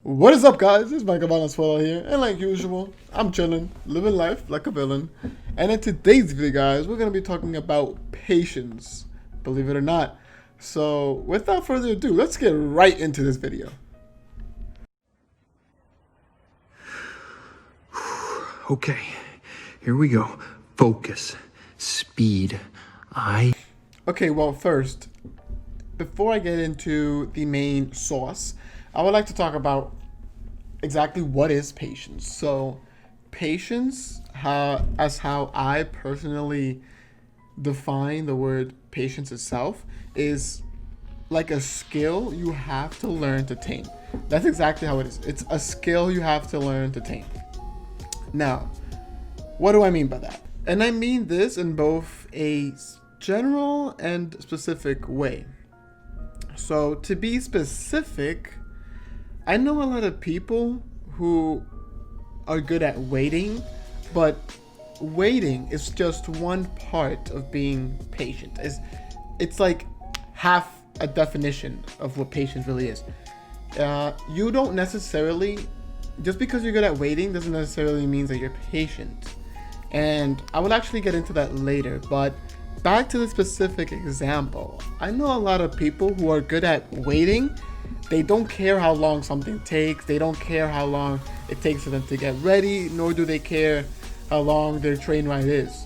What is up, guys? It's Michael Valenzuela here, and like usual, I'm chilling, living life like a villain. And in today's video, guys, we're gonna be talking about patience, believe it or not. So, without further ado, let's get right into this video. Okay, here we go. Focus, speed. Okay, well, first, before I get into the main sauce, I would like to talk about exactly what is patience. So, patience, as how I personally define the word patience itself, is like a skill you have to learn to tame. That's exactly how it is. It's a skill you have to learn to tame. Now, what do I mean by that? And I mean this in both a general and specific way. So, to be specific, I know a lot of people who are good at waiting, but waiting is just one part of being patient. It's like half a definition of what patience really is. You don't necessarily, just because you're good at waiting doesn't necessarily mean that you're patient. And I will actually get into that later, but back to the specific example. I know a lot of people who are good at waiting. They don't care how long something takes. They don't care how long it takes for them to get ready, nor do they care how long their train ride is.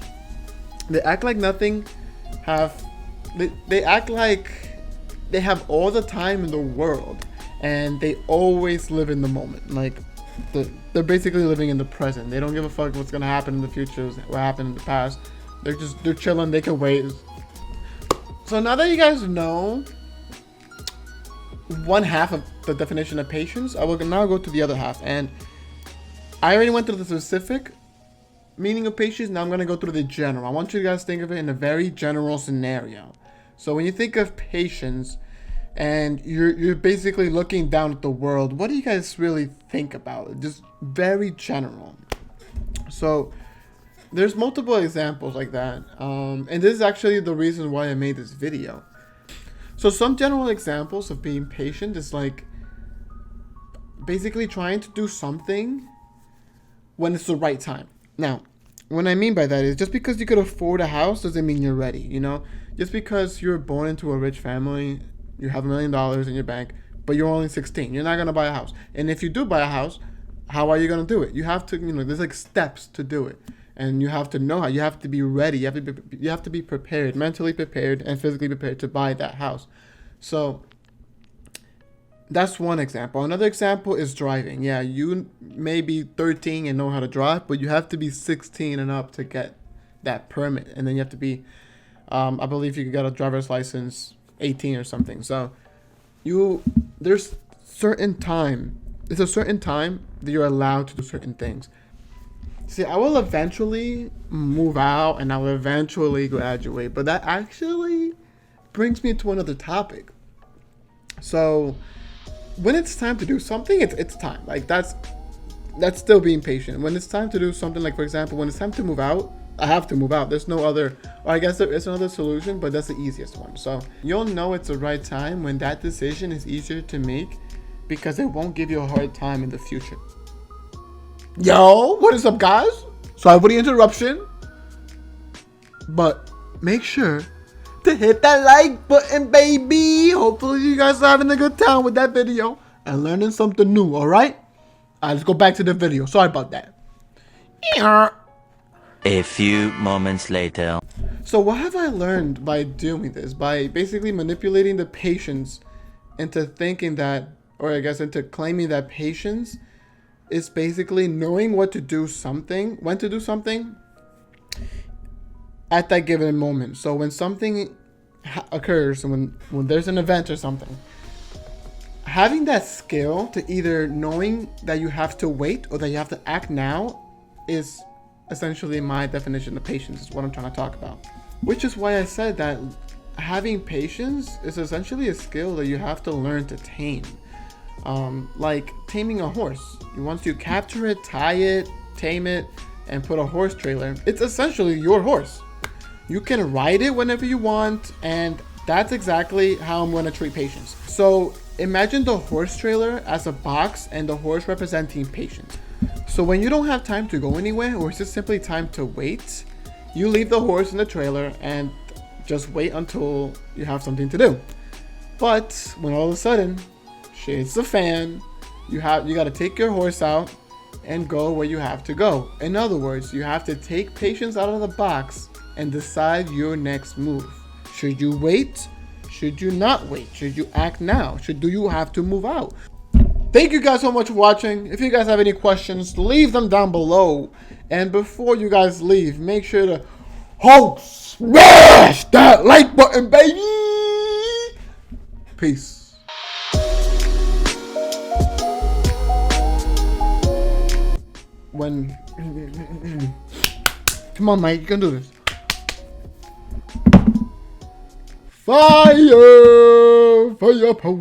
They act like nothing they act like they have all the time in the world, and they always live in the moment. Like they're basically living in the present. They don't give a fuck what's gonna happen in the future, what happened in the past. They're chilling. They can wait. So now that you guys know one half of the definition of patience, I will now go to the other half. And I already went through the specific meaning of patience. Now I'm going to go through the general. I want you guys to think of it in a very general scenario. So when you think of patience and you're basically looking down at the world, what do you guys really think about? Just very general. So there's multiple examples like that. And this is actually the reason why I made this video. So some general examples of being patient is like basically trying to do something when it's the right time. Now, what I mean by that is just because you could afford a house doesn't mean you're ready, you know? Just because you're born into a rich family, you have $1 million in your bank, but you're only 16, you're not going to buy a house. And if you do buy a house, how are you going to do it? You have to, there's like steps to do it. And you have to know how. You have to be ready. You have to be prepared, mentally prepared and physically prepared to buy that house. So that's one example. Another example is driving. Yeah, you may be 13 and know how to drive, but you have to be 16 and up to get that permit. And then you have to be, I believe you could get a driver's license 18 or something. So there's a certain time that you're allowed to do certain things. See, I will eventually move out and I will eventually graduate, but that actually brings me to another topic. So when it's time to do something, it's time. Like that's still being patient. When it's time to do something, like for example, when it's time to move out, I have to move out. There's no other, or I guess there is another solution, but that's the easiest one. So you'll know it's the right time when that decision is easier to make because it won't give you a hard time in the future. Yo, what is up, guys? Sorry for the interruption, but make sure to hit that like button, baby. Hopefully you guys are having a good time with that video and learning something new. All right, let's go back to the video. Sorry about that. A few moments later. So what have I learned by doing this? By basically manipulating the patience into thinking that, or I guess into claiming that patience is basically knowing when to do something at that given moment. So when something occurs, when there's an event or something, having that skill to either knowing that you have to wait or that you have to act now is essentially my definition of patience, is what I'm trying to talk about. Which is why I said that having patience is essentially a skill that you have to learn to tame. Like taming a horse. Once you capture it, tie it, tame it, and put a horse trailer, it's essentially your horse. You can ride it whenever you want, and that's exactly how I'm going to treat patience. So imagine the horse trailer as a box and the horse representing patience. So when you don't have time to go anywhere, or it's just simply time to wait, you leave the horse in the trailer and just wait until you have something to do. But when all of a sudden shit hits the fan, you gotta take your horse out and go where you have to go. In other words, you have to take patience out of the box and decide your next move. Should you wait? Should you not wait? Should you act now? Do you have to move out? Thank you guys so much for watching. If you guys have any questions, leave them down below. And before you guys leave, make sure to smash that like button, baby. Peace. Come on, Mike, you can do this. Fire! Fire power!